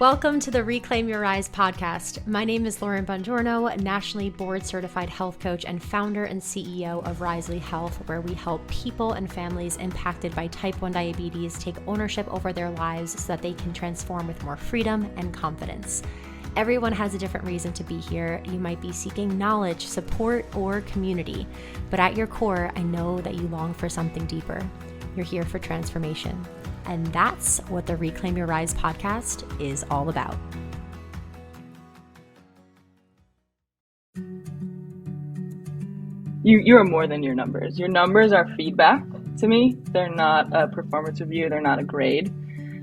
Welcome to the Reclaim Your Rise podcast. My name is Lauren Bongiorno, nationally board certified health coach and founder and CEO of Risely Health, where we help people and families impacted by type 1 diabetes take ownership over their lives so that they can transform with more freedom and confidence. Everyone has a different reason to be here. You might be seeking knowledge, support, or community, but at your core, I know that you long for something deeper. You're here for transformation. And that's what the Reclaim Your Rise podcast is all about. You are more than your numbers. Your numbers are feedback to me. They're not a performance review. They're not a grade.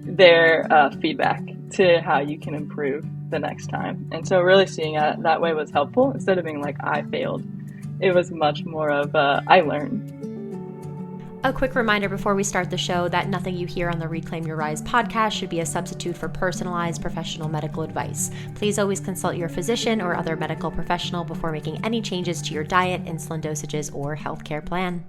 They're feedback to how you can improve the next time. And so really seeing it that way was helpful. Instead of being like, I failed, it was much more of I learned. A quick reminder before we start the show that nothing you hear on the Reclaim Your Rise podcast should be a substitute for personalized professional medical advice. Please always consult your physician or other medical professional before making any changes to your diet, insulin dosages, or healthcare plan.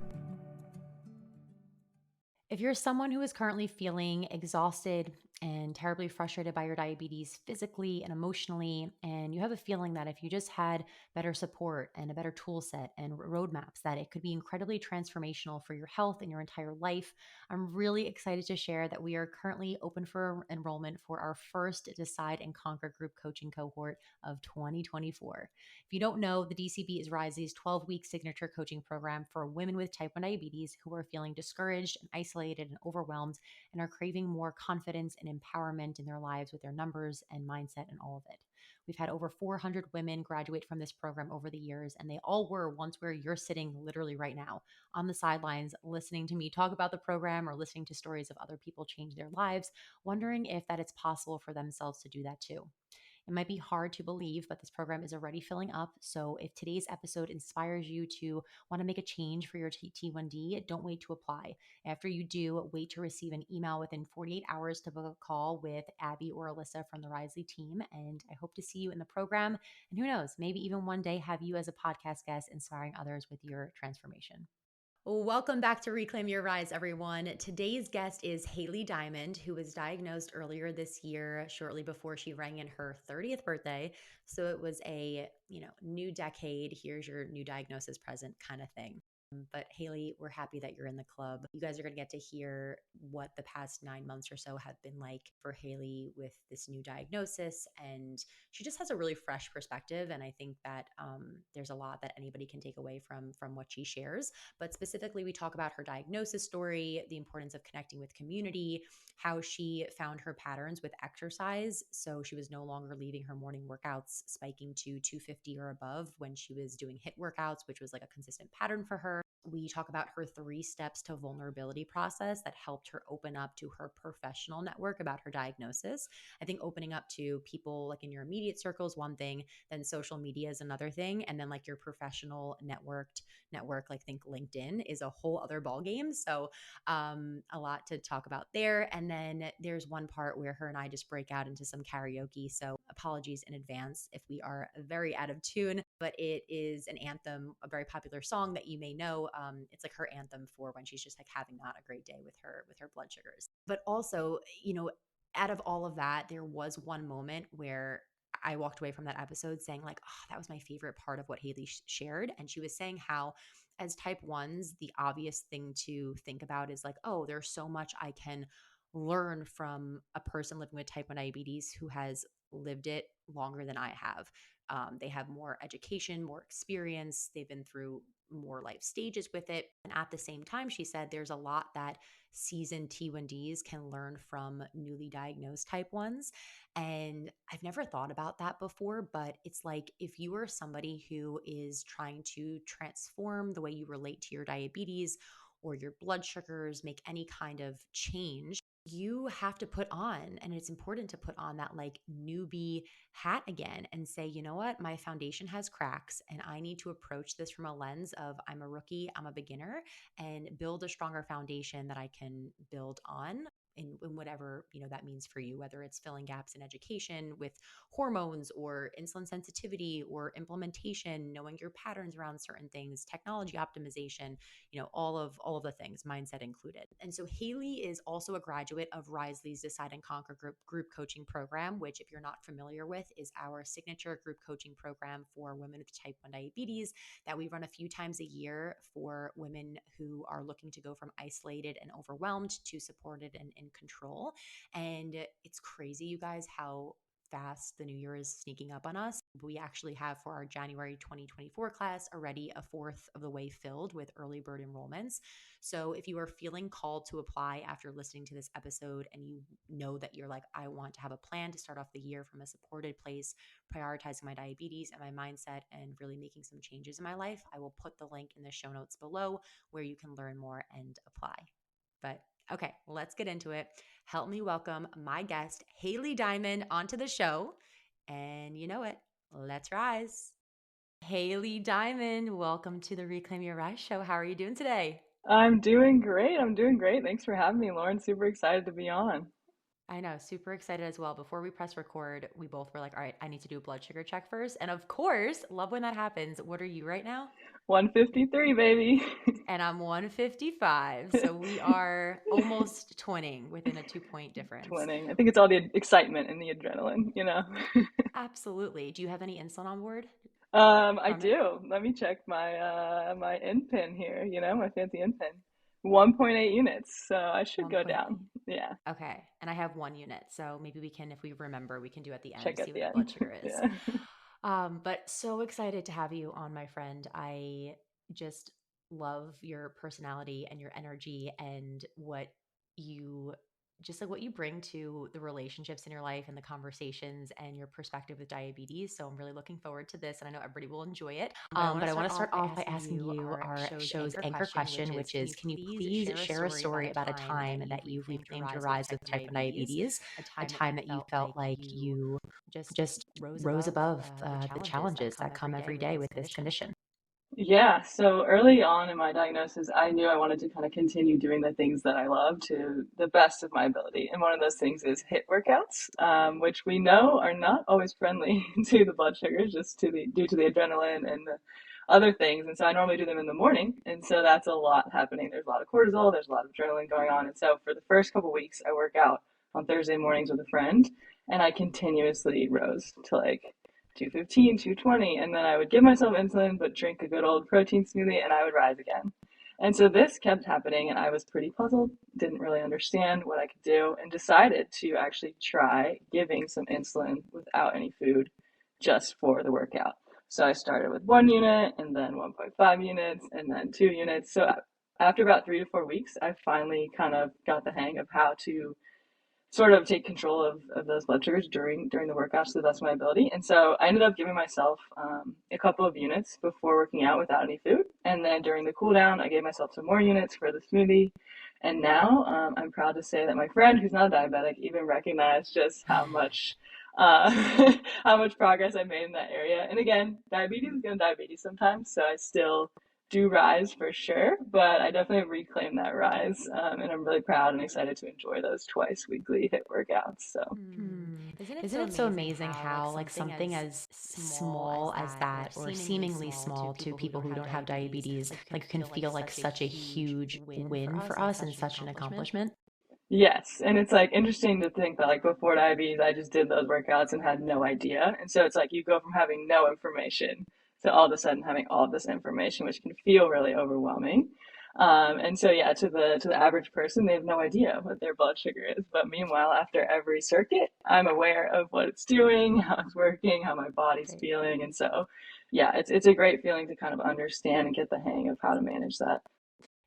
If you're someone who is currently feeling exhausted and terribly frustrated by your diabetes physically and emotionally, and you have a feeling that if you just had better support and a better tool set and roadmaps, that it could be incredibly transformational for your health and your entire life, I'm really excited to share that we are currently open for enrollment for our first Decide and Conquer group coaching cohort of 2024. If you don't know, the DCB is Risely's 12-week signature coaching program for women with type 1 diabetes who are feeling discouraged and isolated and overwhelmed and are craving more confidence and empowerment in their lives with their numbers and mindset and all of it. We've had over 400 women graduate from this program over the years, and they all were once where you're sitting literally right now on the sidelines, listening to me talk about the program or listening to stories of other people change their lives, wondering if that it's possible for themselves to do that too. It might be hard to believe, but this program is already filling up. So if today's episode inspires you to want to make a change for your T1D, don't wait to apply. After you do, wait to receive an email within 48 hours to book a call with Abby or Alyssa from the Risely team. And I hope to see you in the program. And who knows, maybe even one day have you as a podcast guest inspiring others with your transformation. Welcome back to Reclaim Your Rise, everyone. Today's guest is Haley Diamond, who was diagnosed earlier this year, shortly before she rang in her 30th birthday. So it was a, new decade. Here's your new diagnosis present kind of thing. But Haley, we're happy that you're in the club. You guys are going to get to hear what the past 9 months or so have been like for Haley with this new diagnosis. And she just has a really fresh perspective. And I think that there's a lot that anybody can take away from what she shares. But specifically, we talk about her diagnosis story, the importance of connecting with community, how she found her patterns with exercise. So she was no longer leaving her morning workouts spiking to 250 or above when she was doing HIIT workouts, which was like a consistent pattern for her. We talk about her 3 steps to vulnerability process that helped her open up to her professional network about her diagnosis. I think opening up to people like in your immediate circle is one thing, then social media is another thing, and then like your professional network, like think LinkedIn is a whole other ballgame. So a lot to talk about there. And then there's one part where her and I just break out into some karaoke. So apologies in advance if we are very out of tune, but it is an anthem, a very popular song that you may know. It's like her anthem for when she's just like having not a great day with her blood sugars. But also, out of all of that, there was one moment where I walked away from that episode saying like, oh, that was my favorite part of what Haley shared. And she was saying how as type 1s, the obvious thing to think about is like, oh, there's so much I can learn from a person living with type 1 diabetes who has lived it longer than I have. They have more education, more experience. They've been through more life stages with it. And at the same time, she said there's a lot that seasoned T1Ds can learn from newly diagnosed type 1s. And I've never thought about that before, but it's like if you are somebody who is trying to transform the way you relate to your diabetes or your blood sugars, make any kind of change, you have to put on, and it's important to put on that like newbie hat again and say, you know what, my foundation has cracks and I need to approach this from a lens of I'm a rookie, I'm a beginner, and build a stronger foundation that I can build on. in whatever that means for you, whether it's filling gaps in education with hormones or insulin sensitivity or implementation, knowing your patterns around certain things, technology optimization, all of the things, mindset included. And so Haley is also a graduate of Risley's Decide and Conquer group coaching program, which, if you're not familiar with, is our signature group coaching program for women with type 1 diabetes that we run a few times a year for women who are looking to go from isolated and overwhelmed to supported and in control. And it's crazy, you guys, how fast the new year is sneaking up on us. We actually have, for our January 2024 class, already a fourth of the way filled with early bird enrollments. So if you are feeling called to apply after listening to this episode and you know that you're like, I want to have a plan to start off the year from a supported place, prioritizing my diabetes and my mindset and really making some changes in my life, I will put the link in the show notes below where you can learn more and apply. But okay, let's get into it. Help me welcome my guest, Haley Diamond, onto the show. And you know it, let's rise. Haley Diamond, welcome to the Reclaim Your Rise show. How are you doing today? I'm doing great. I'm doing great. Thanks for having me, Lauren. Super excited to be on. I know, super excited as well. Before we press record, we both were like, all right, I need to do a blood sugar check first. And of course, love when that happens. What are you right now? 153, baby. And I'm 155. So we are almost twinning within a 2 point difference. Twinning. I think it's all the excitement and the adrenaline. Absolutely. Do you have any insulin on board I from it? do. Let me check my in pin here, my fancy in pin. 1.8 units, so I should go 1.8. down. Yeah, Okay. And I have 1 unit. So maybe we can, if we remember, we can do at the end, check see at what the the end. blood sugar is. Yeah. But so excited to have you on, my friend. I just love your personality and your energy and you what you bring to the relationships in your life and the conversations and your perspective with diabetes. So I'm really looking forward to this, and I know everybody will enjoy it. But I want to start off by asking you our show's anchor question, which is, can you please share a story about a time that you reclaimed your rise with type 1 diabetes, a time that you felt like you just rose above the challenges that come every day with this condition? Yeah, so early on in my diagnosis, I knew I wanted to kind of continue doing the things that I love to the best of my ability. And one of those things is HIIT workouts, which we know are not always friendly to the blood sugars, just due to the adrenaline and the other things. And so I normally do them in the morning. And so that's a lot happening. There's a lot of cortisol, there's a lot of adrenaline going on. And so for the first couple of weeks, I work out on Thursday mornings with a friend, and I continuously rose to like 215, 220, and then I would give myself insulin, but drink a good old protein smoothie, and I would rise again. And so this kept happening, and I was pretty puzzled, didn't really understand what I could do, and decided to actually try giving some insulin without any food just for the workout. So I started with 1 unit, and then 1.5 units, and then 2 units. So after about 3 to 4 weeks, I finally kind of got the hang of how to sort of take control of those blood sugars during the workouts to the best of my ability. And so I ended up giving myself a couple of units before working out without any food. And then during the cool down, I gave myself some more units for the smoothie. And now I'm proud to say that my friend, who's not a diabetic, even recognized just how much uh, how much progress I made in that area. And again, diabetes is going to diabetes sometimes, so I still do rise for sure, but I definitely reclaimed that rise, and I'm really proud and excited to enjoy those twice weekly HIIT workouts. So Isn't it so amazing how, like, something as small as that, or seemingly small to people who don't have diabetes, like, can feel like such a huge win for us and such an accomplishment? yes, and it's like interesting to think that like before diabetes, I just did those workouts and had no idea, and so it's like you go from having no information to all of a sudden having all of this information, which can feel really overwhelming. And so yeah, to the average person, they have no idea what their blood sugar is. But meanwhile, after every circuit, I'm aware of what it's doing, how it's working, how my body's Great. feeling, and so yeah, it's a great feeling to kind of understand and get the hang of how to manage that.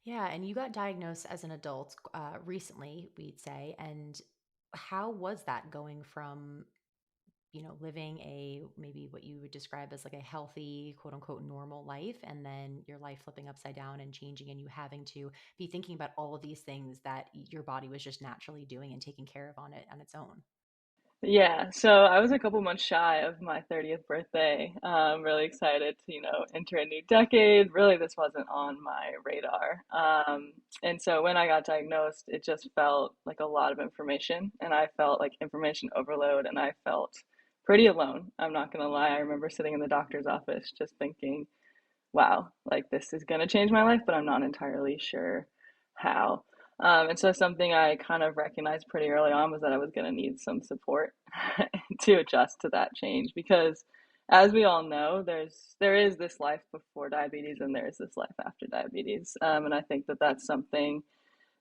Yeah, and you got diagnosed as an adult recently, we'd say. And how was that, going from living a, maybe what you would describe as like a healthy, quote unquote, normal life, and then your life flipping upside down and changing, and you having to be thinking about all of these things that your body was just naturally doing and taking care of on its own? Yeah, so I was a couple months shy of my 30th birthday. Really excited to, enter a new decade. Really, this wasn't on my radar. And so when I got diagnosed, it just felt like a lot of information, and I felt like information overload, and I felt pretty alone. I'm not gonna lie. I remember sitting in the doctor's office just thinking, wow, like this is going to change my life, but I'm not entirely sure how. And so something I kind of recognized pretty early on was that I was going to need some support to adjust to that change because as we all know, there is this life before diabetes and there is this life after diabetes. And I think that that's something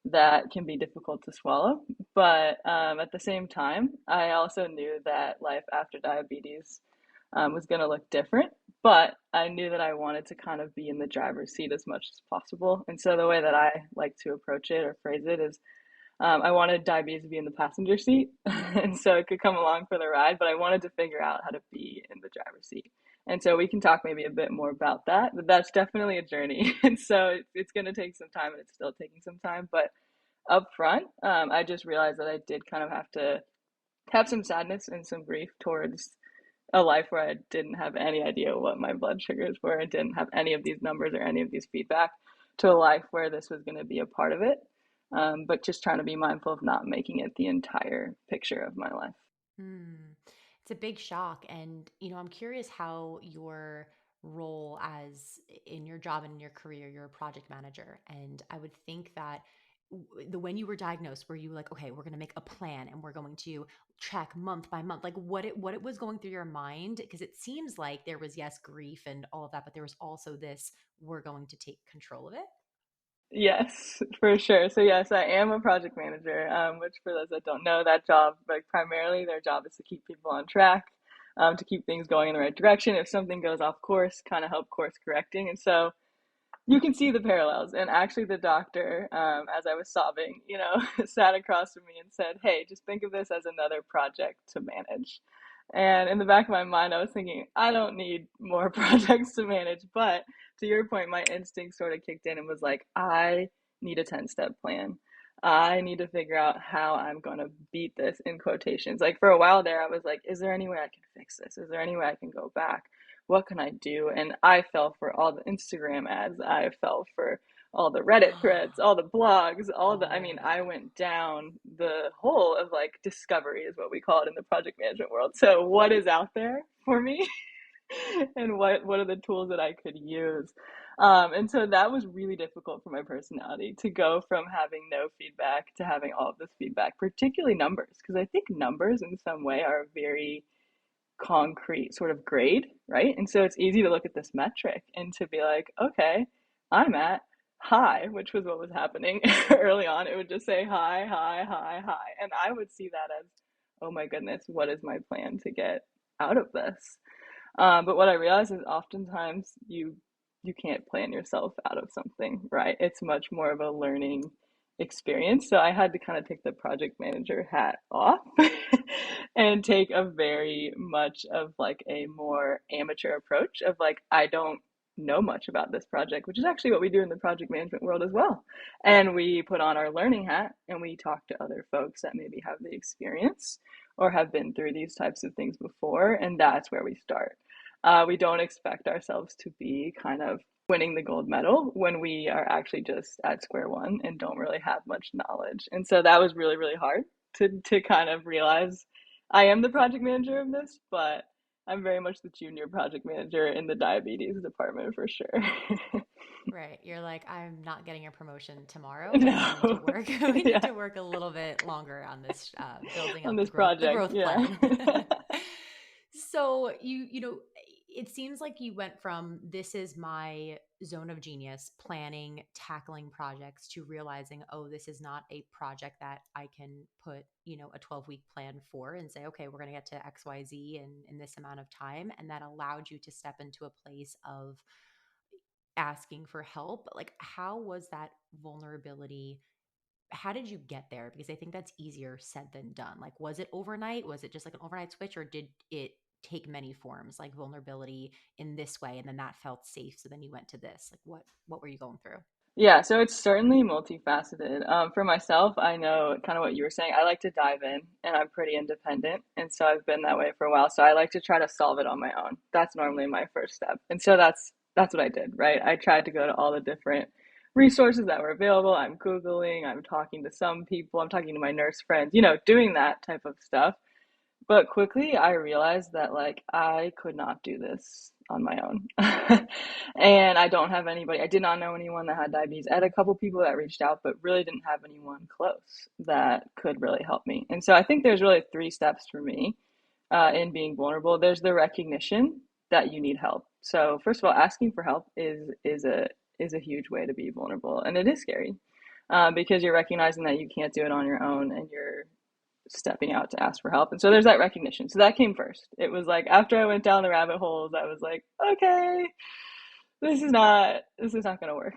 that can be difficult to swallow. But at the same time, I also knew that life after diabetes was going to look different. But I knew that I wanted to kind of be in the driver's seat as much as possible. And so the way that I like to approach it or phrase it is I wanted diabetes to be in the passenger seat, and so it could come along for the ride, but I wanted to figure out how to be in the driver's seat. And so we can talk maybe a bit more about that, but that's definitely a journey. And so it's going to take some time, and it's still taking some time. But up front, I just realized that I did kind of have to have some sadness and some grief towards a life where I didn't have any idea what my blood sugars were. I didn't have any of these numbers or any of these feedback to a life where this was going to be a part of it. But just trying to be mindful of not making it the entire picture of my life. Hmm. It's a big shock. And, I'm curious how your role as in your job and in your career, you're a project manager. And I would think that when you were diagnosed, were you like, okay, we're going to make a plan and we're going to check month by month, like what it was going through your mind? Because it seems like there was, yes, grief and all of that, but there was also this, we're going to take control of it. Yes, for sure. So yes, I am a project manager, which for those that don't know, that job, like primarily their job is to keep people on track, to keep things going in the right direction. If something goes off course, kind of help course correcting. And so you can see the parallels. And actually, the doctor, as I was sobbing, sat across from me and said, "Hey, just think of this as another project to manage." And in the back of my mind, I was thinking, I don't need more projects to manage. But to your point, my instinct sort of kicked in and was like, I need a 10-step plan. I need to figure out how I'm going to beat this in quotations. Like for a while there, I was like, is there any way I can fix this? Is there any way I can go back? What can I do? And I fell for all the Instagram ads. I fell for all the Reddit threads, all the blogs, I mean, Oh, I went down the hole of like discovery is what we call it in the project management world. So what is out there for me and what are the tools that I could use? And so that was really difficult for my personality to go from having no feedback to having all of this feedback, particularly numbers, because I think numbers in some way are very concrete sort of grade, right? And so it's easy to look at this metric and to be like, okay, I'm at high, which was what was happening early on. It would just say high, high, high, high. And I would see that as, oh my goodness, what is my plan to get out of this? But what I realized is oftentimes you can't plan yourself out of something, right? It's much more of a learning experience. So I had to kind of take the project manager hat off and take a very much of like a more amateur approach of like, I don't know much about this project, which is actually what we do in the project management world as well. And we put on our learning hat and we talk to other folks that maybe have the experience or have been through these types of things before. And that's where we start. We don't expect ourselves to be kind of winning the gold medal when we are actually just at square one and don't really have much knowledge. And so that was really, really hard to kind of realize I am the project manager of this, but I'm very much the junior project manager in the diabetes department for sure. right. You're like, I'm not getting a promotion tomorrow. Like we need to No. work. We need Yeah. to work a little bit longer on this, building On up the this growth, the project. growth Yeah. plan. So it seems like you went from this is my zone of genius, planning, tackling projects, to realizing, oh, this is not a project that I can put, a 12-week plan for and say, okay, we're going to get to XYZ in this amount of time. And that allowed you to step into a place of asking for help. Like, how was that vulnerability? How did you get there? Because I think that's easier said than done. Like, was it overnight? Was it just like an overnight switch, or did it take many forms, like vulnerability in this way, and then that felt safe, so then you went to this? Like, what were you going through? Yeah, so it's certainly multifaceted. For myself, I know kind of what you were saying. I like to dive in and I'm pretty independent. And so I've been that way for a while. So I like to try to solve it on my own. That's normally my first step. And so that's what I did, right? I tried to go to all the different resources that were available. I'm Googling, I'm talking to some people, I'm talking to my nurse friends, doing that type of stuff. But quickly I realized that like I could not do this on my own. And I don't have anybody. I did not know anyone that had diabetes. I had a couple people that reached out, but really didn't have anyone close that could really help me. And so I think there's really three steps for me in being vulnerable. There's the recognition that you need help. So first of all, asking for help is a huge way to be vulnerable, and it is scary because you're recognizing that you can't do it on your own, and you're stepping out to ask for help. And so there's that recognition. So that came first. It was like after I went down the rabbit holes, I was like, okay, this is not going to work,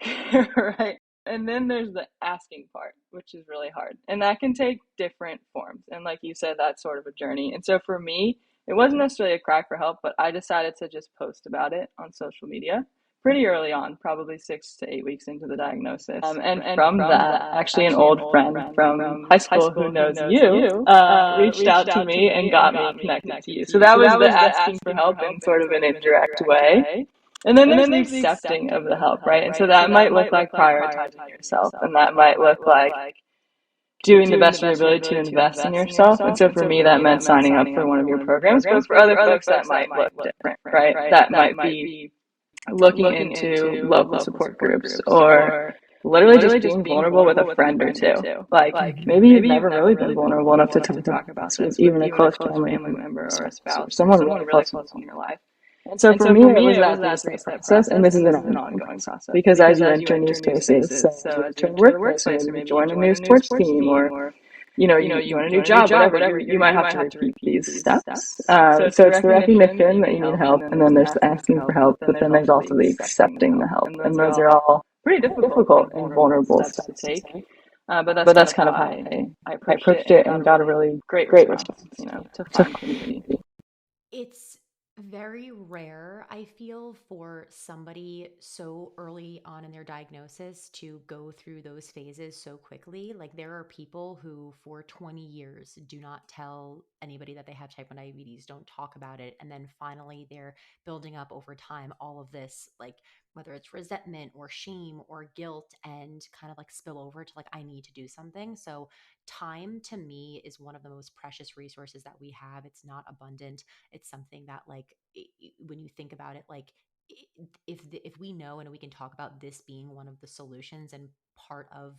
right? And then there's the asking part, which is really hard. And that can take different forms. And like you said, that's sort of a journey. And so for me, it wasn't necessarily a cry for help, but I decided to just post about it on social media pretty early on, probably 6 to 8 weeks into the diagnosis. And from that, actually, an old friend from high school who knows you reached out to me and got me connected to you. So that was the asking for help in sort of an indirect way. And then there's the accepting of the help, right? And so that might look like prioritizing yourself, and that might look like doing the best of your ability to invest in yourself. And so for me, that meant signing up for one of your programs, but for other folks, that might look different, right? That might be looking into local support groups or literally just being vulnerable with a friend or two. Like maybe you've never really been vulnerable enough to talk about this with even a close family member or a spouse or someone really close in your life. And so for me, it was that three-step process, and this is an ongoing process because as you enter new spaces, so as you enter your workplace, or maybe you join a new sports team, or you join a new job, whatever, you might have to repeat these steps. So it's the recognition that you need help, and then there's the asking for help, but then there's also the accepting the help, and those are all pretty difficult and vulnerable steps to take. But that's kind of how I approached it and got a really great response, to find community. It's very rare, I feel, for somebody so early on in their diagnosis to go through those phases so quickly. Like, there are people who, for 20 years, do not tell anybody that they have type 1 diabetes, don't talk about it. And then finally, they're building up over time all of this, like, whether it's resentment or shame or guilt, and kind of like spill over to like, I need to do something. So, time to me is one of the most precious resources that we have. It's not abundant. It's something that like when you think about it, like if we know and we can talk about this being one of the solutions and part of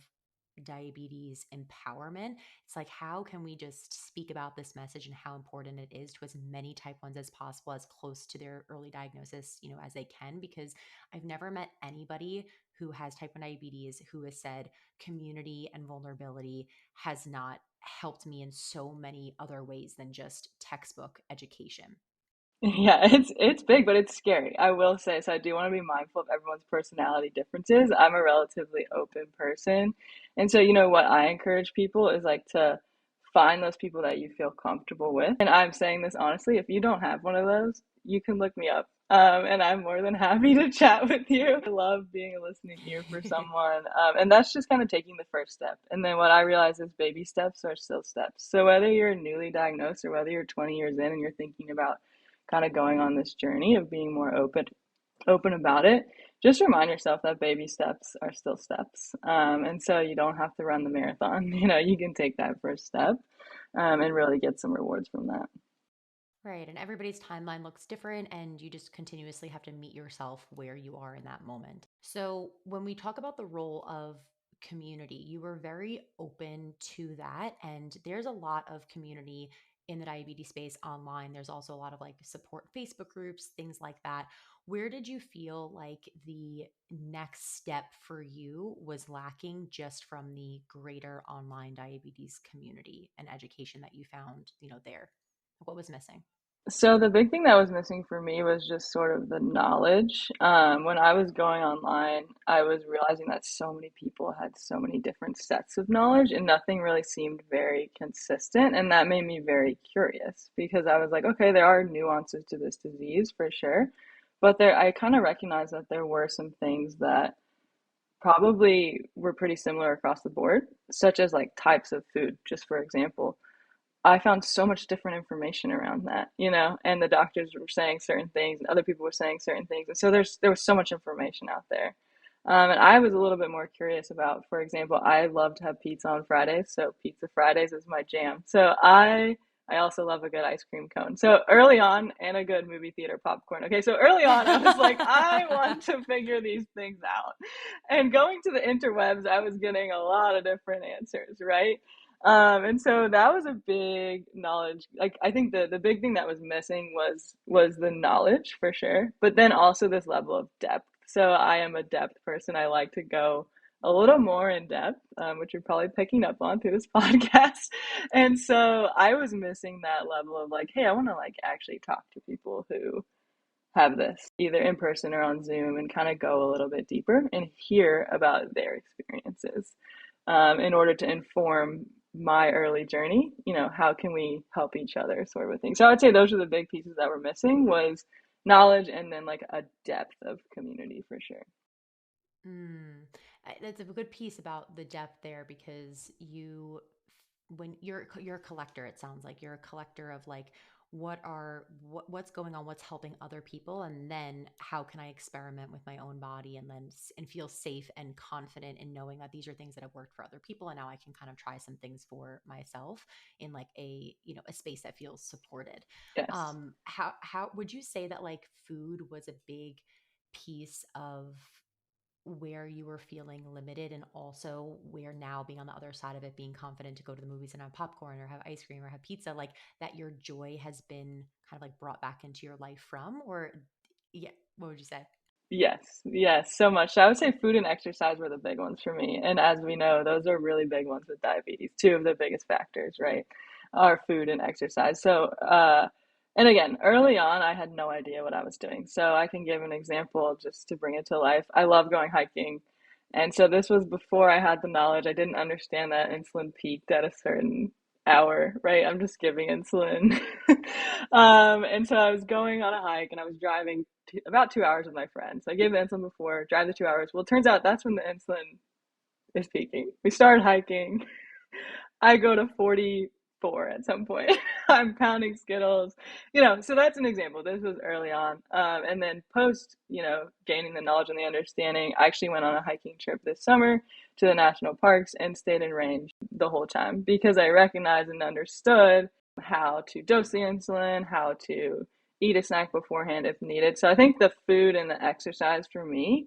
diabetes empowerment, it's like, how can we just speak about this message and how important it is to as many type 1s as possible, as close to their early diagnosis, as they can? Because I've never met anybody who has type 1 diabetes who has said community and vulnerability has not helped me in so many other ways than just textbook education. Yeah, it's big, but it's scary. I will say, so I do want to be mindful of everyone's personality differences. I'm a relatively open person. And so, what I encourage people is like to find those people that you feel comfortable with. And I'm saying this honestly, if you don't have one of those, you can look me up. And I'm more than happy to chat with you. I love being a listening ear for someone. And that's just kind of taking the first step. And then what I realize is baby steps are still steps. So whether you're newly diagnosed or whether you're 20 years in and you're thinking about kind of going on this journey of being more open about it, just remind yourself that baby steps are still steps. And so you don't have to run the marathon. You can take that first step and really get some rewards from that. Right. And everybody's timeline looks different, and you just continuously have to meet yourself where you are in that moment. So, when we talk about the role of community, you were very open to that. And there's a lot of community in the diabetes space online. There's also a lot of like support Facebook groups, things like that. Where did you feel like the next step for you was lacking just from the greater online diabetes community and education that you found, there? What was missing? So the big thing that was missing for me was just sort of the knowledge. When I was going online, I was realizing that so many people had so many different sets of knowledge, and nothing really seemed very consistent. And that made me very curious because I was like, okay, there are nuances to this disease for sure, but I kind of recognized that there were some things that probably were pretty similar across the board, such as like types of food, just for example. I found so much different information around that, and the doctors were saying certain things and other people were saying certain things. And so there was so much information out there. And I was a little bit more curious about, for example, I love to have pizza on Fridays, so Pizza Fridays is my jam. So I also love a good ice cream cone. So early on, and a good movie theater popcorn. Okay, so early on, I was like, I want to figure these things out. And going to the interwebs, I was getting a lot of different answers, right? And so that was a big knowledge. Like I think the big thing that was missing was the knowledge for sure, but then also this level of depth. So I am a depth person. I like to go a little more in depth, which you're probably picking up on through this podcast. And so I was missing that level of like, hey, I want to like actually talk to people who have this either in person or on Zoom and kind of go a little bit deeper and hear about their experiences in order to inform my early journey. How can we help each other sort of a thing. So I would say those are the big pieces that were missing was knowledge and then like a depth of community for sure. Mm. That's a good piece about the depth there because when you're a collector, it sounds like you're a collector of like what's going on, what's helping other people, and then how can I experiment with my own body and and feel safe and confident in knowing that these are things that have worked for other people, and now I can kind of try some things for myself in like a space that feels supported. Yes. How would you say that like food was a big piece of where you were feeling limited and also where now being on the other side of it being confident to go to the movies and have popcorn or have ice cream or have pizza, like that your joy has been kind of like brought back into your life from? Or yeah, what would you say? Yes, yes, so much. So I would say food and exercise were the big ones for me. And as we know, those are really big ones with diabetes. Two of the biggest factors, right, are food and exercise. So, and again, early on, I had no idea what I was doing. So I can give an example just to bring it to life. I love going hiking. And so this was before I had the knowledge. I didn't understand that insulin peaked at a certain hour, right? I'm just giving insulin. And so I was going on a hike and I was driving about 2 hours with my friends. I gave the insulin before, drive the 2 hours. Well, it turns out that's when the insulin is peaking. We started hiking. I go to 44 at some point. I'm pounding Skittles, so that's an example. This was early on. And then post, gaining the knowledge and the understanding, I actually went on a hiking trip this summer to the national parks and stayed in range the whole time because I recognized and understood how to dose the insulin, how to eat a snack beforehand if needed. So I think the food and the exercise for me,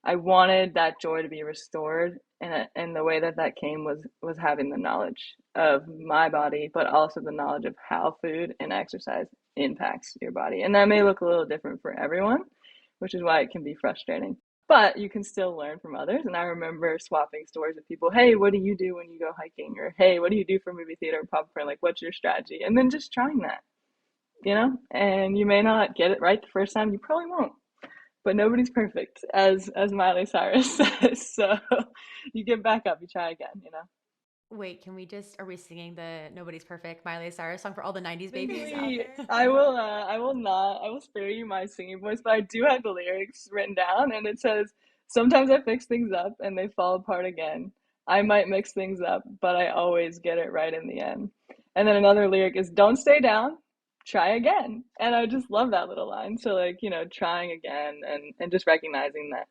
I wanted that joy to be restored, and the way that that came was having the knowledge of my body, but also the knowledge of how food and exercise impacts your body. And that may look a little different for everyone, which is why it can be frustrating. But you can still learn from others. And I remember swapping stories with people. Hey, what do you do when you go hiking? Or hey, what do you do for movie theater and popcorn? Like, what's your strategy? And then just trying that, And you may not get it right the first time. You probably won't, but nobody's perfect, as Miley Cyrus says. So you get back up, you try again. Wait, can we just, are we singing the Nobody's Perfect Miley Cyrus song for all the 90s babies out We, there? I will not, I will spare you my singing voice, but I do have the lyrics written down, and it says, "Sometimes I fix things up and they fall apart again. I might mix things up, but I always get it right in the end." And then another lyric is, "Don't stay down, try again." And I just love that little line. So like, trying again and just recognizing that,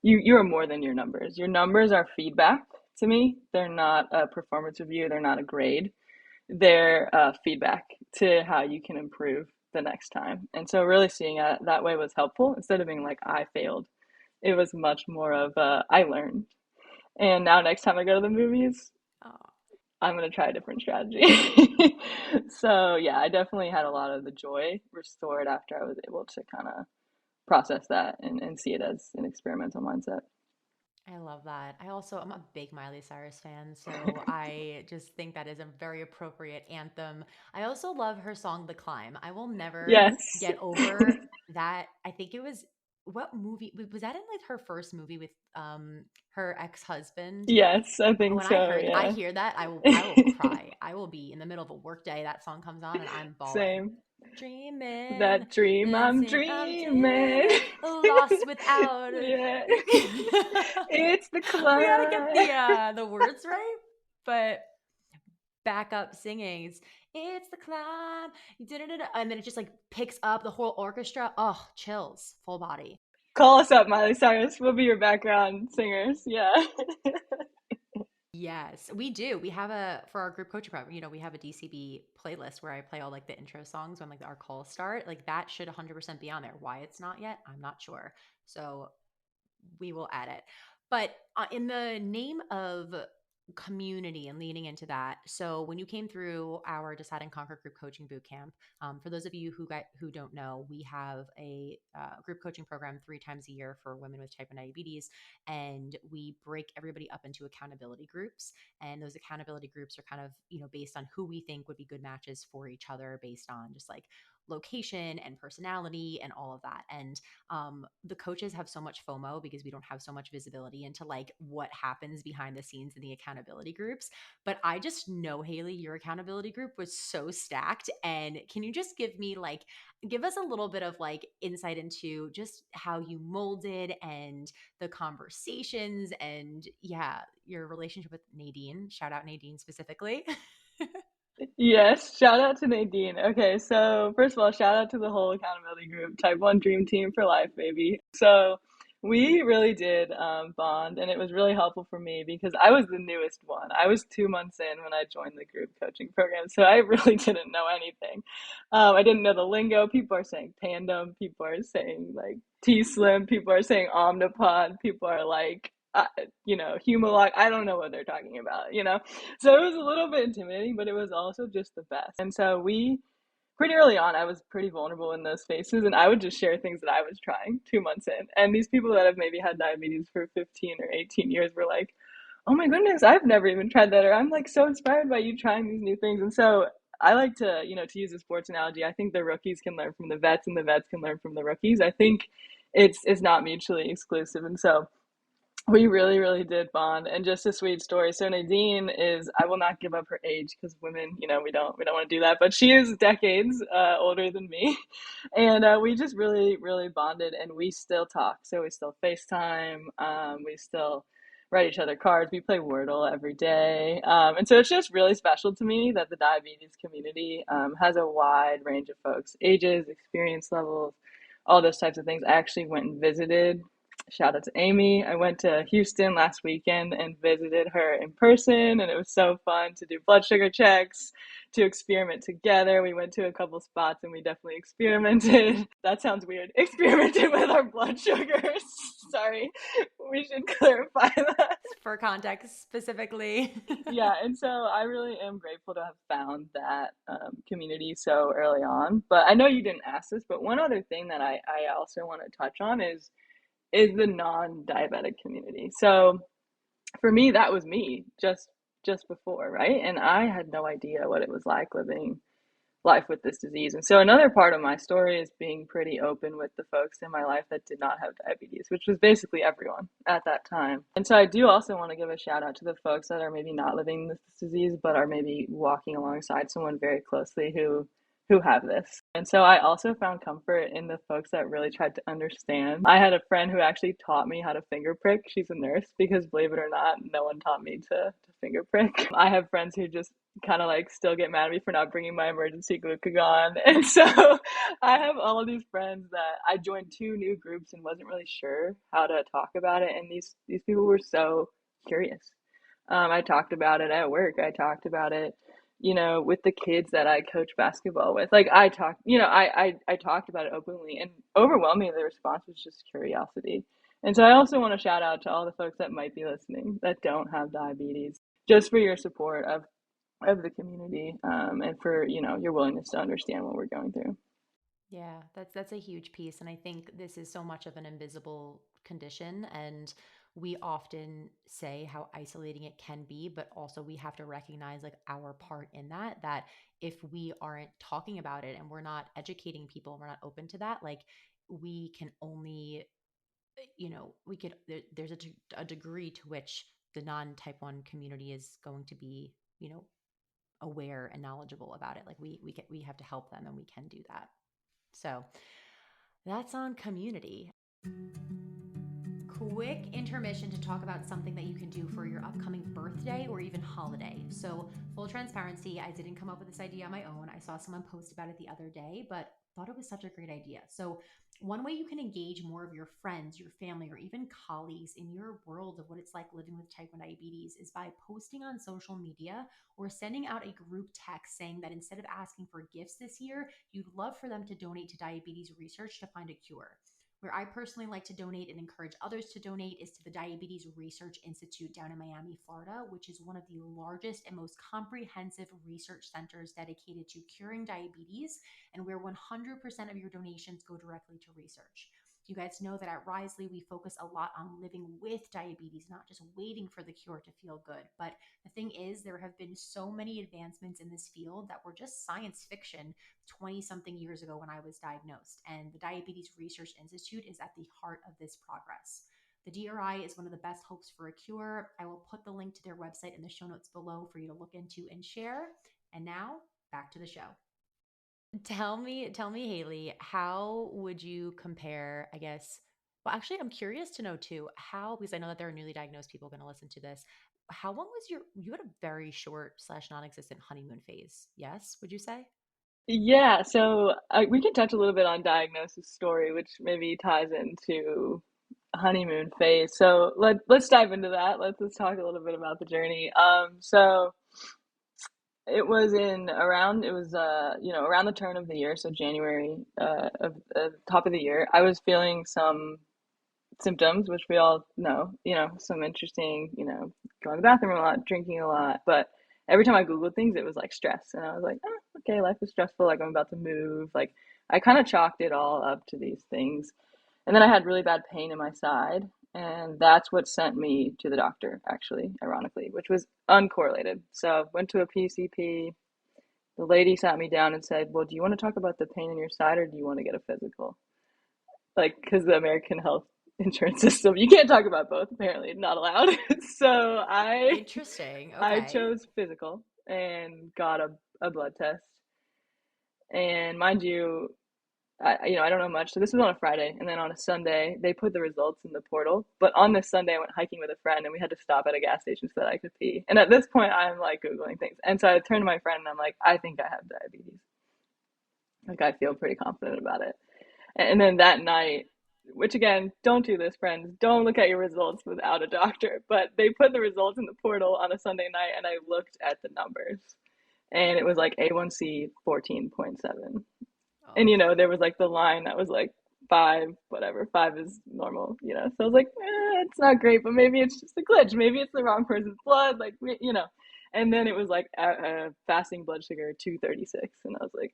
you are more than your numbers. Your numbers are feedback to me. They're not a performance review. They're not a grade. They're feedback to how you can improve the next time. And so really seeing it that way was helpful. Instead of being like, I failed, it was much more of I learned. And now next time I go to the movies, Oh, I'm going to try a different strategy. So yeah, I definitely had a lot of the joy restored after I was able to kind of process that and see it as an experimental mindset. I love that. I'm a big Miley Cyrus fan, so I just think that is a very appropriate anthem. I also love her song The Climb. I will never Yes. get over that. I think it was what movie was that in, like, her first movie with her ex-husband? Yes, I think When I so. heard I Yeah. hear that, I will cry. I will be in the middle of a work day, that song comes on and I'm bawling. Same. Dreaming, That dream I'm dancing, I'm dreaming. dreaming, lost without a Yeah. We It's the gotta get climb. the words right, but back up singing. It's the climb, da-da-da-da, and then it just like picks up the whole orchestra. Oh, chills, full body. Call us up, Miley Cyrus. We'll be your background singers. Yeah. Yes, we do. We have a for our group coaching program, we have a DCB playlist where I play all like the intro songs when like our calls start. Like that should 100% be on there. Why it's not yet, I'm not sure. So we will add it. But in the name of community and leaning into that, so when you came through our Decide and Conquer group coaching boot camp, for those of you who don't know, we have a group coaching program 3 times a year for women with type 1 diabetes, and we break everybody up into accountability groups. And those accountability groups are kind of based on who we think would be good matches for each other, based on just like location and personality and all of that. And the coaches have so much FOMO because we don't have so much visibility into like what happens behind the scenes in the accountability groups. But I just know, Haley, your accountability group was so stacked. And can you just give us a little bit of like insight into just how you molded and the conversations and yeah, your relationship with Nadine? Shout out Nadine specifically. Yes, shout out to Nadine. Okay, so first of all, shout out to the whole accountability group, Type 1 Dream Team for life, baby. So we really did bond, and it was really helpful for me because I was the newest one. I was 2 months in when I joined the group coaching program, so I really didn't know anything. I didn't know the lingo. People are saying tandem, people are saying like T-Slim, people are saying Omnipod, people are like, Humalog. I don't know what they're talking about. So it was a little bit intimidating, but it was also just the best. And so pretty early on, I was pretty vulnerable in those spaces, and I would just share things that I was trying 2 months in. And these people that have maybe had diabetes for 15 or 18 years were like, oh my goodness, I've never even tried that. Or I'm like so inspired by you trying these new things. And so I like to use a sports analogy. I think the rookies can learn from the vets and the vets can learn from the rookies. I think it's not mutually exclusive. And so we really, really did bond, and just a sweet story. So Nadine is, I will not give up her age because women, we don't want to do that, but she is decades older than me, and we just really, really bonded, and we still talk. So we still FaceTime, we still write each other cards. We play Wordle every day, and so it's just really special to me that the diabetes community has a wide range of folks, ages, experience levels, all those types of things. I actually went and visited. Shout out to Amy. I went to Houston last weekend and visited her in person, and it was so fun to do blood sugar checks, to experiment together. We went to a couple spots and we definitely experimented. That sounds weird. Experimented with our blood sugars. Sorry, we should clarify that. For context specifically. Yeah, and so I really am grateful to have found that community so early on. But I know you didn't ask this, but one other thing that I also want to touch on is the non-diabetic community. So for me, that was me just before, right? And I had no idea what it was like living life with this disease. And so another part of my story is being pretty open with the folks in my life that did not have diabetes, which was basically everyone at that time. And so I do also want to give a shout out to the folks that are maybe not living this disease, but are maybe walking alongside someone very closely who have this. And so I also found comfort in the folks that really tried to understand. I had a friend who actually taught me how to finger prick. She's a nurse because, believe it or not, no one taught me to finger prick. I have friends who just kind of like still get mad at me for not bringing my emergency glucagon. And so I have all of these friends that I joined 2 new groups and wasn't really sure how to talk about it. And these people were so curious. I talked about it at work. I talked about it, with the kids that I coach basketball with. Like I talked about it openly, and overwhelmingly the response was just curiosity. And so I also want to shout out to all the folks that might be listening that don't have diabetes, just for your support of the community, and for your willingness to understand what we're going through. Yeah, that's a huge piece, and I think this is so much of an invisible condition, and we often say how isolating it can be, but also we have to recognize like our part in that if we aren't talking about it and we're not educating people and we're not open to that, like we can only, we could, there's a degree to which the non type 1 community is going to be, aware and knowledgeable about it. Like we have to help them, and we can do that. So that's on community. Quick intermission to talk about something that you can do for your upcoming birthday or even holiday. So, full transparency, I didn't come up with this idea on my own. I saw someone post about it the other day, but thought it was such a great idea. So, one way you can engage more of your friends, your family, or even colleagues in your world of what it's like living with type 1 diabetes is by posting on social media or sending out a group text saying that instead of asking for gifts this year, you'd love for them to donate to diabetes research to find a cure. Where I personally like to donate and encourage others to donate is to the Diabetes Research Institute down in Miami, Florida, which is one of the largest and most comprehensive research centers dedicated to curing diabetes, and where 100% of your donations go directly to research. You guys know that at Risley, we focus a lot on living with diabetes, not just waiting for the cure to feel good. But the thing is, there have been so many advancements in this field that were just science fiction 20 something years ago when I was diagnosed. And the Diabetes Research Institute is at the heart of this progress. The DRI is one of the best hopes for a cure. I will put the link to their website in the show notes below for you to look into and share. And now back to the show. Tell me, Haley, how would you compare, I guess? Well, actually, I'm curious to know too, how, because I know that there are newly diagnosed people going to listen to this. How long was you had a very short slash non-existent honeymoon phase? Yes, would you say? Yeah, so we can touch a little bit on diagnosis story, which maybe ties into honeymoon phase. So let's dive into that. Let's talk a little bit about the journey. So it was in around it was around the turn of the year, so January of top of the year. I was feeling some symptoms, which we all know, some interesting, going to the bathroom a lot, drinking a lot. But every time I Googled things, it was like stress. And I was like, oh, okay, life is stressful. Like I'm about to move. Like I kind of chalked it all up to these things. And then I had really bad pain in my side. And that's what sent me to the doctor, actually, ironically, which was uncorrelated. So went to a PCP. The lady sat me down and said, well, do you want to talk about the pain in your side or do you want to get a physical? Like because the American health insurance system, you can't talk about both. Apparently, not allowed. So Interesting. I Okay. chose physical and got a blood test. And mind you, I don't know much. So this was on a Friday, and then on a Sunday they put the results in the portal. But on this Sunday, I went hiking with a friend, and we had to stop at a gas station so that I could pee. And at this point, I'm like googling things, and so I turned to my friend and I'm like, I think I have diabetes. Like I feel pretty confident about it. And then that night, which again, don't do this, friends. Don't look at your results without a doctor. But they put the results in the portal on a Sunday night, and I looked at the numbers, and it was like A1C 14.7. And Oh, there was like the line that was like five, whatever. Five is normal. So I was like, it's not great, but maybe it's just a glitch. Maybe it's the wrong person's blood, like. And then it was like fasting blood sugar 236, and I was like,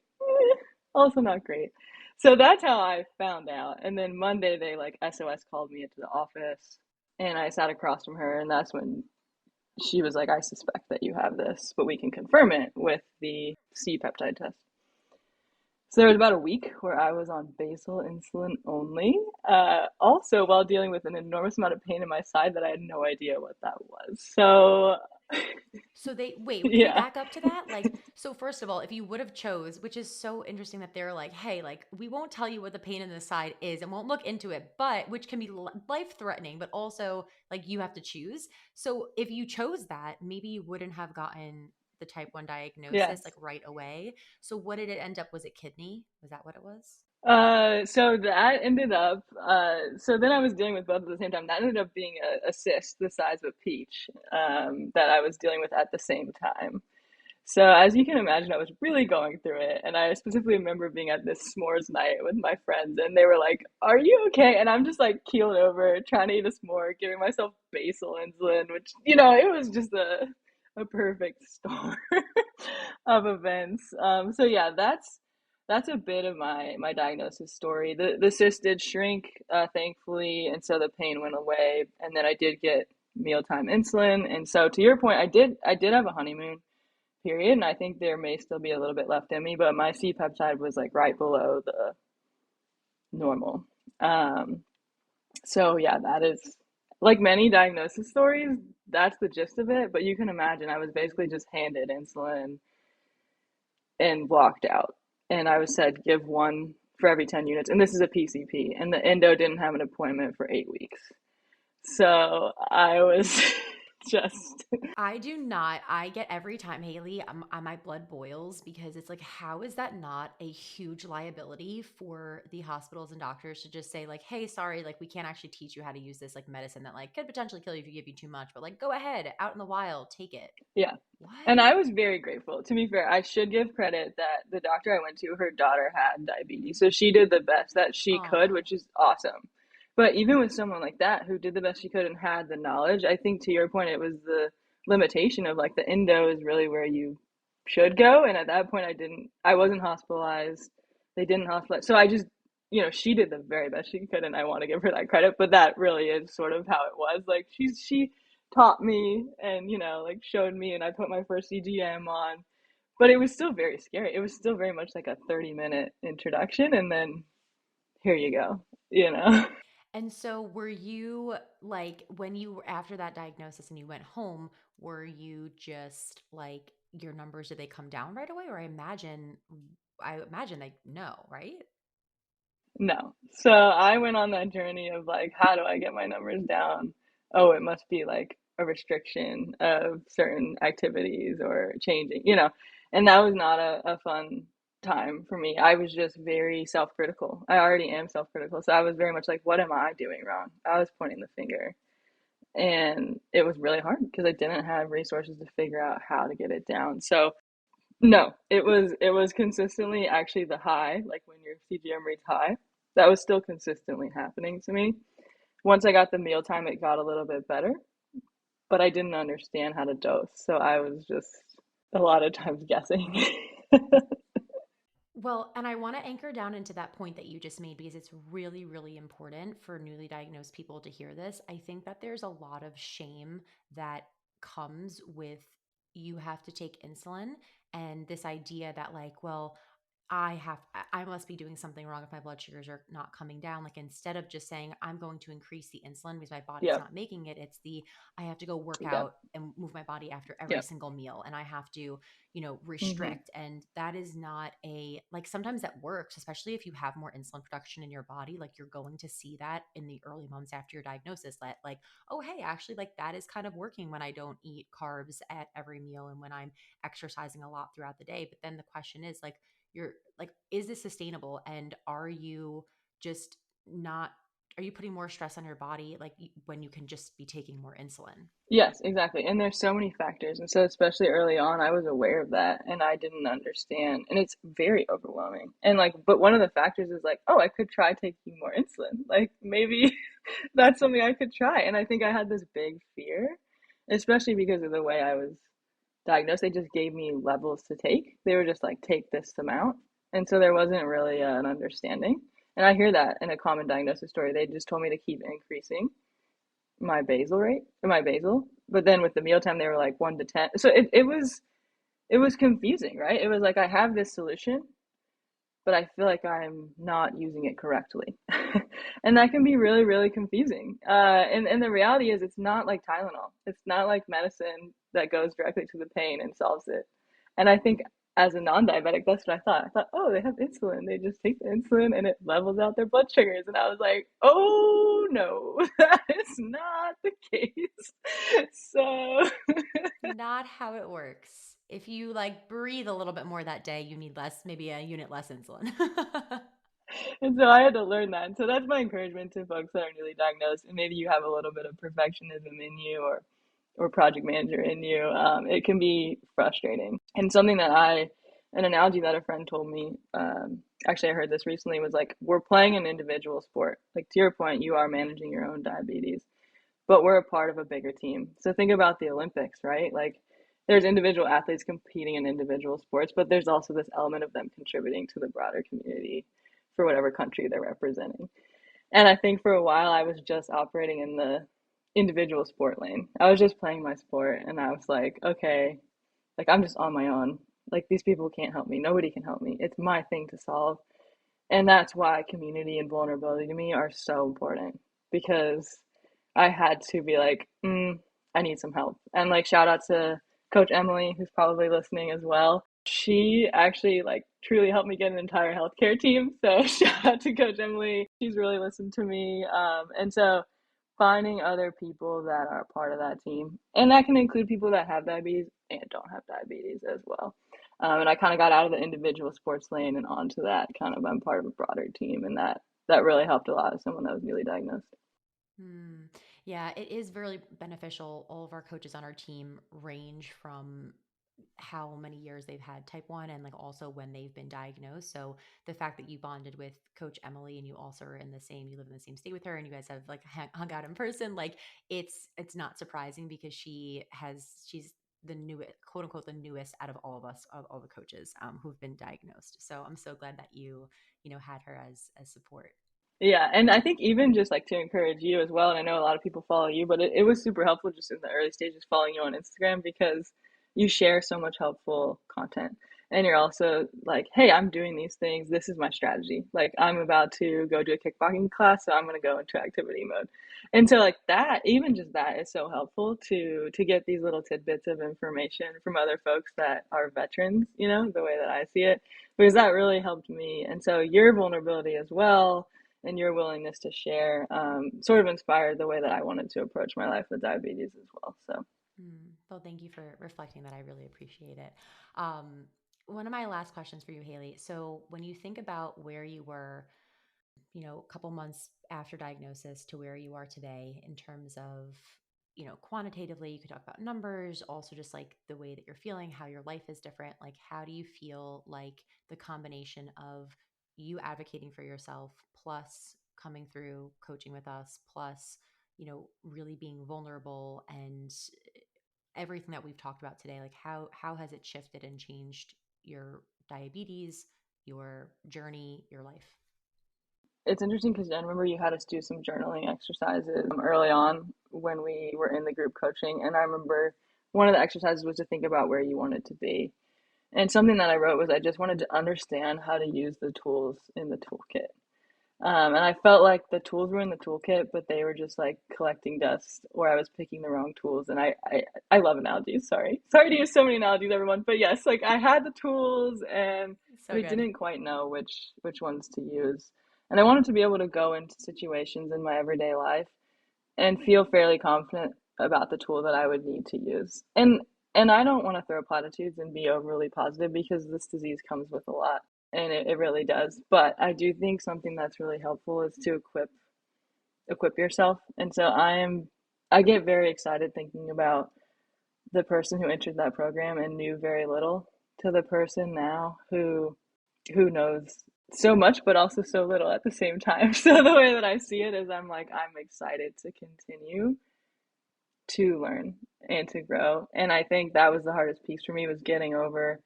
also not great. So that's how I found out. And then Monday they like SOS called me into the office, and I sat across from her, and that's when she was like, I suspect that you have this, but we can confirm it with the C peptide test. So there was about a week where I was on basal insulin only, also while dealing with an enormous amount of pain in my side that I had no idea what that was. So, so they wait, can we yeah. back up to that? Like, so first of all, if you would have chose, which is so interesting that they're like, hey, like we won't tell you what the pain in the side is and won't look into it, but which can be life threatening, but also like you have to choose. So if you chose that, maybe you wouldn't have gotten the type 1 diagnosis like Yes. right away. So what did it end up? Was it kidney? Was that what it was? So that ended up, so then I was dealing with both at the same time. That ended up being a cyst the size of a peach, that I was dealing with at the same time. So as you can imagine, I was really going through it. And I specifically remember being at this s'mores night with my friends, and they were like, are you okay? And I'm just like keeled over, trying to eat a s'more, giving myself basal insulin, which, it was just a perfect storm of events. So yeah, that's a bit of my diagnosis story. The cyst did shrink, thankfully, and so the pain went away. And then I did get mealtime insulin. And so to your point, I did have a honeymoon period, and I think there may still be a little bit left in me, but my C peptide was like right below normal. Um, so yeah, that is like many diagnosis stories, that's the gist of it. But you can imagine I was basically just handed insulin and blocked out. And I was said, give one for every 10 units. And this is a PCP. And the endo didn't have an appointment for 8 weeks. So I was just, I do not. I get every time, Haley, my blood boils because it's like, how is that not a huge liability for the hospitals and doctors to just say, like, hey, sorry, like, we can't actually teach you how to use this, like, medicine that, like, could potentially kill you if you give you too much, but, like, go ahead, out in the wild, take it. yeah. And What? I was very grateful. To be fair, I should give credit that the doctor I went to, her daughter had diabetes. So she did the best that she could, Oh, which is awesome. But even with someone like that who did the best she could and had the knowledge, I think to your point, it was the limitation of like the endo is really where you should go. And at that point, I wasn't hospitalized. They didn't hospitalize. So I just, she did the very best she could. And I want to give her that credit. But that really is sort of how it was. Like she taught me and like showed me and I put my first CGM on, but it was still very scary. It was still very much like a 30-minute introduction and then here you go. and so were you like, when you were after that diagnosis and you went home, were you just like, your numbers, did they come down right away? Or I imagine like, no, right? No. So I went on that journey of like, how do I get my numbers down? Oh, it must be like a restriction of certain activities or changing. And that was not a fun time for me. I was just very self-critical. I already am self-critical. So I was very much like, what am I doing wrong? I was pointing the finger. And it was really hard because I didn't have resources to figure out how to get it down. So no, it was consistently actually the high, like when your CGM reads high, that was still consistently happening to me. Once I got the mealtime, it got a little bit better, but I didn't understand how to dose, so I was just a lot of times guessing. Well, and I want to anchor down into that point that you just made because it's really, really important for newly diagnosed people to hear this. I think that there's a lot of shame that comes with, you have to take insulin, and this idea that, like, well, I must be doing something wrong if my blood sugars are not coming down. Like, instead of just saying I'm going to increase the insulin because my body's Yep, not making it, it's the, I have to go work yep, out and move my body after every yep. single meal, and I have to, Hmm. restrict. And that is not a, like, sometimes that works, especially if you have more insulin production in your body. Like, you're going to see that in the early months after your diagnosis, that, like, oh, hey, actually, like, that is kind of working when I don't eat carbs at every meal and when I'm exercising a lot throughout the day. But then the question is, like, you're like, is this sustainable? And are you just not, are you putting more stress on your body, like, when you can just be taking more insulin? Yes, exactly. And there's so many factors. And so, especially early on, I was aware of that and I didn't understand. And it's very overwhelming. And like, but one of the factors is like, oh, I could try taking more insulin. Like, maybe that's something I could try. And I think I had this big fear, especially because of the way I was diagnosed. They just gave me levels to take. They were just like, take this amount. And so there wasn't really an understanding. And I hear that in a common diagnosis story. They just told me to keep increasing my basal rate, my basal. But then with the mealtime, they were like 1 to 10. So it was confusing, right? It was like I have this solution, but I feel like I'm not using it correctly. And that can be really, really confusing. And the reality is, it's not like Tylenol. It's not like medicine that goes directly to the pain and solves it. And I think as a non-diabetic, that's what I thought. I thought, oh, they have insulin. They just take the insulin and it levels out their blood sugars. And I was like, oh no, that is not the case. So Not how it works. If you, like, breathe a little bit more that day, you need less, maybe a unit less insulin. and so I had to learn that. And so that's my encouragement to folks that are newly diagnosed, and maybe you have a little bit of perfectionism in you, or project manager in you. It can be frustrating. And something an analogy that a friend told me, actually I heard this recently, was like, we're playing an individual sport. Like to your point, you are managing your own diabetes, but we're a part of a bigger team. So think about the Olympics, right? Like there's individual athletes competing in individual sports, but there's also this element of them contributing to the broader community for whatever country they're representing. And I think for a while I was just operating in the individual sport lane. I was just playing my sport and I was like, okay, like I'm just on my own. Like these people can't help me. Nobody can help me. It's my thing to solve. And that's why community and vulnerability to me are so important, because I had to be like, I need some help. And like, shout out to Coach Emily, who's probably listening as well. She actually like truly helped me get an entire healthcare team. So shout out to Coach Emily. She's really listened to me. And so finding other people that are part of that team, and that can include people that have diabetes and don't have diabetes as well. And I kind of got out of the individual sports lane and onto that kind of, I'm part of a broader team, and that really helped a lot as someone that was newly diagnosed. Hmm. Yeah, it is very beneficial. All of our coaches on our team range from how many years they've had type 1 and like also when they've been diagnosed. So the fact that you bonded with Coach Emily and you also are in the same, you live in the same state with her and you guys have like hung out in person, like it's not surprising because she's the newest, quote unquote, the newest out of all of us, of all the coaches who've been diagnosed. So I'm so glad that you had her as support. Yeah, and I think even just like to encourage you as well, and I know a lot of people follow you, but it was super helpful just in the early stages following you on Instagram, because you share so much helpful content. And you're also like, hey, I'm doing these things. This is my strategy. Like, I'm about to go do a kickboxing class, so I'm going to go into activity mode. And so like that, even just that is so helpful to get these little tidbits of information from other folks that are veterans, the way that I see it, because that really helped me. And so your vulnerability as well, and your willingness to share, sort of inspired the way that I wanted to approach my life with diabetes as well. So Well, thank you for reflecting that. I really appreciate it. Um, One of my last questions for you, Haley. So, when you think about where you were, a couple months after diagnosis to where you are today in terms of, quantitatively, you could talk about numbers, also just like the way that you're feeling, how your life is different. Like, how do you feel like the combination of you advocating for yourself plus coming through coaching with us, plus, really being vulnerable and everything that we've talked about today, like how has it shifted and changed your diabetes, your journey, your life? it's interesting because I remember you had us do some journaling exercises early on when we were in the group coaching. And I remember one of the exercises was to think about where you wanted to be. And something that I wrote was I just wanted to understand how to use the tools in the toolkit. And I felt like the tools were in the toolkit, but they were just like collecting dust, or I was picking the wrong tools. And I love analogies. Sorry to use so many analogies, everyone. But yes, like I had the tools, but So I good. didn't quite know which ones to use. And I wanted to be able to go into situations in my everyday life and feel fairly confident about the tool that I would need to use. And I don't want to throw platitudes and be overly positive, because this disease comes with a lot, and it really does. But I do think something that's really helpful is to equip yourself. And so I get very excited thinking about the person who entered that program and knew very little, to the person now who knows so much but also so little at the same time. So the way that I see it is I'm like, I'm excited to continue to learn and to grow. And I think that was the hardest piece for me, was getting over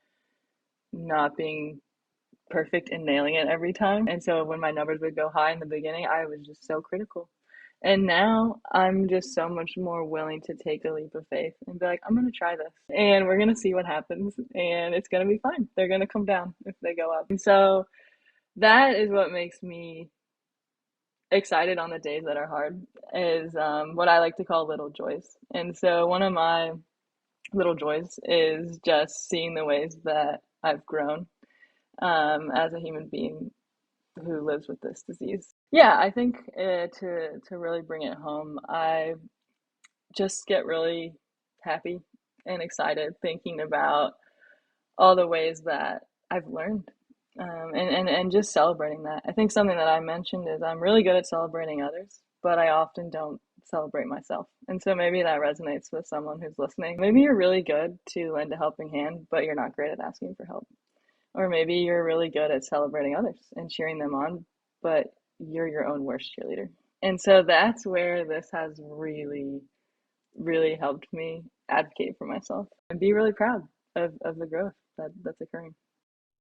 not being perfect and nailing it every time. And so when my numbers would go high in the beginning, I was just so critical. And now I'm just so much more willing to take a leap of faith and be like, I'm going to try this and we're going to see what happens, and it's going to be fine. They're going to come down if they go up. And so that is what makes me excited on the days that are hard, is what I like to call little joys. And so one of my little joys is just seeing the ways that I've grown as a human being who lives with this disease. Yeah, I think to really bring it home, I just get really happy and excited thinking about all the ways that I've learned, and just celebrating that. I think something that I mentioned is I'm really good at celebrating others, but I often don't celebrate myself. And so maybe that resonates with someone who's listening. Maybe you're really good to lend a helping hand, but you're not great at asking for help. Or maybe you're really good at celebrating others and cheering them on, but you're your own worst cheerleader. And so that's where this has really, really helped me advocate for myself and be really proud of the growth that's occurring.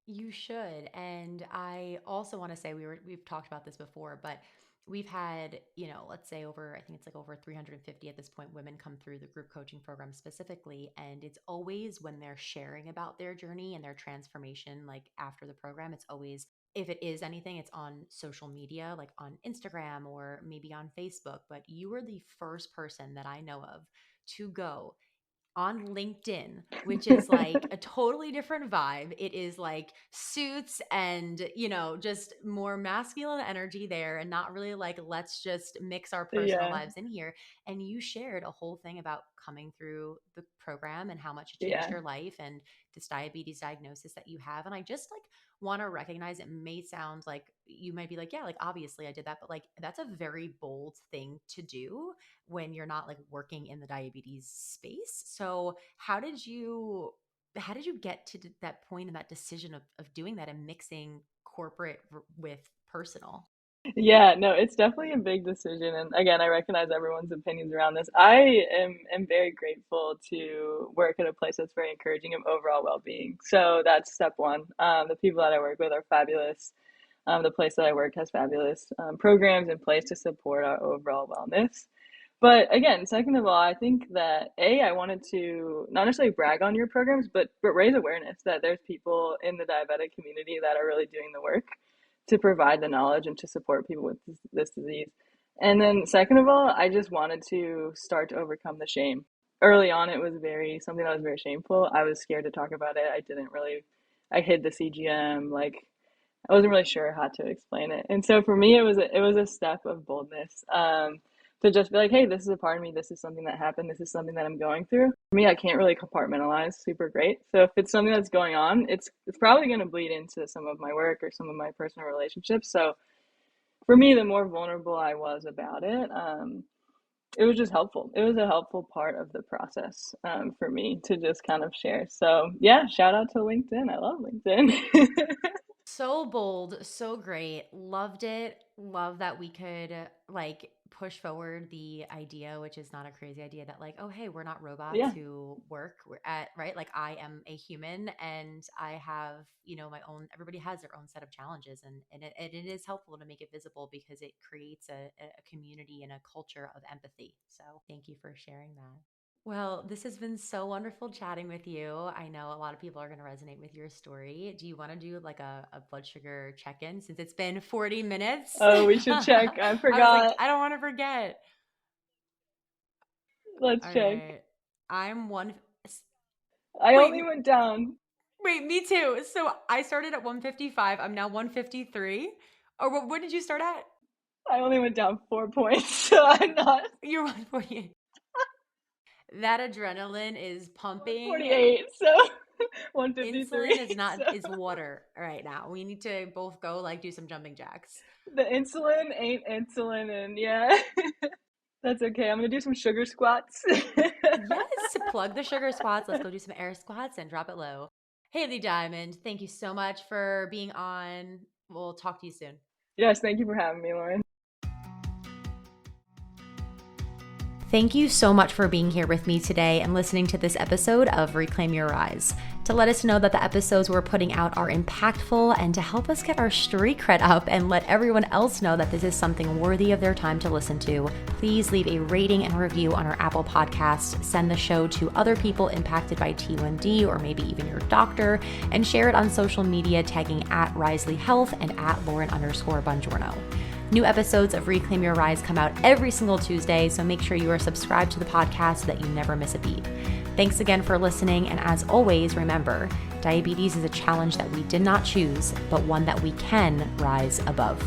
You should. And I also want to say we've talked about this before, but we've had, let's say over, I think it's like over 350 at this point, women come through the group coaching program specifically. And it's always when they're sharing about their journey and their transformation, like after the program, it's always if it is anything, it's on social media, like on Instagram or maybe on Facebook. But you were the first person that I know of to go on LinkedIn, which is like a totally different vibe. It is like suits and, just more masculine energy there and not really like, let's just mix our personal Yeah, lives in here. And you shared a whole thing about coming through the program and how much it changed yeah, your life and this diabetes diagnosis that you have. And I just like want to recognize, it may sound like you might be like, yeah, like obviously I did that, but like that's a very bold thing to do when you're not like working in the diabetes space. So how did you get to that point and that decision of doing that and mixing corporate with personal? yeah. No, it's definitely a big decision, and again, I recognize everyone's opinions around this. I am very grateful to work at a place that's very encouraging of overall well-being. So that's step one. The people that I work with are fabulous. The place that I work has fabulous programs in place to support our overall wellness. But again, second of all, I think that I wanted to not necessarily brag on your programs, but raise awareness that there's people in the diabetic community that are really doing the work to provide the knowledge and to support people with this disease. And then second of all, I just wanted to start to overcome the shame. Early on, it was very something that was very shameful. I was scared to talk about it. I didn't really, I hid the CGM. Like I wasn't really sure how to explain it. And so for me, it was a step of boldness, to just be like, hey, this is a part of me. This is something that happened. This is something that I'm going through. For me, I can't really compartmentalize super great. So if it's something that's going on, it's probably going to bleed into some of my work or some of my personal relationships. So for me, the more vulnerable I was about it, it was just helpful. It was a helpful part of the process, for me to just kind of share. So yeah, shout out to LinkedIn. I love LinkedIn. So bold, so great. Loved it. Love that we could like push forward the idea, which is not a crazy idea, that like, oh, hey, we're not robots Yeah. who work. We're at, right? Like I am a human and I have, my own, everybody has their own set of challenges, and it is helpful to make it visible because it creates a community and a culture of empathy. So thank you for sharing that. Well, this has been so wonderful chatting with you. I know a lot of people are going to resonate with your story. Do you want to do like a blood sugar check in since it's been 40 minutes? Oh, we should check. I I was like, forgot. I don't want to forget. Let's All check. right. I'm one. I Wait, only went down. wait, me too. So I started at 155. I'm now 153. Or what did you start at? I only went down 4 points, so I'm not You're 148. That adrenaline is pumping. 148, so 153. Insulin is So not is water right now. We need to both go like do some jumping jacks. the insulin ain't insulin, and yeah, that's okay. I'm gonna do some sugar squats. Yes, plug the sugar squats. Let's go do some air squats and drop it low. Haley Diamond, thank you so much for being on. We'll talk to you soon. Yes, thank you for having me, Lauren. Thank you so much for being here with me today and listening to this episode of Reclaim Your Rise. To let us know that the episodes we're putting out are impactful and to help us get our street cred up and let everyone else know that this is something worthy of their time to listen to, please leave a rating and review on our Apple Podcast, send the show to other people impacted by T1D or maybe even your doctor, and share it on social media tagging at Risley Health and at Lauren_Bongiorno. New episodes of Reclaim Your Rise come out every single Tuesday, so make sure you are subscribed to the podcast so that you never miss a beat. Thanks again for listening, and as always, remember, diabetes is a challenge that we did not choose, but one that we can rise above.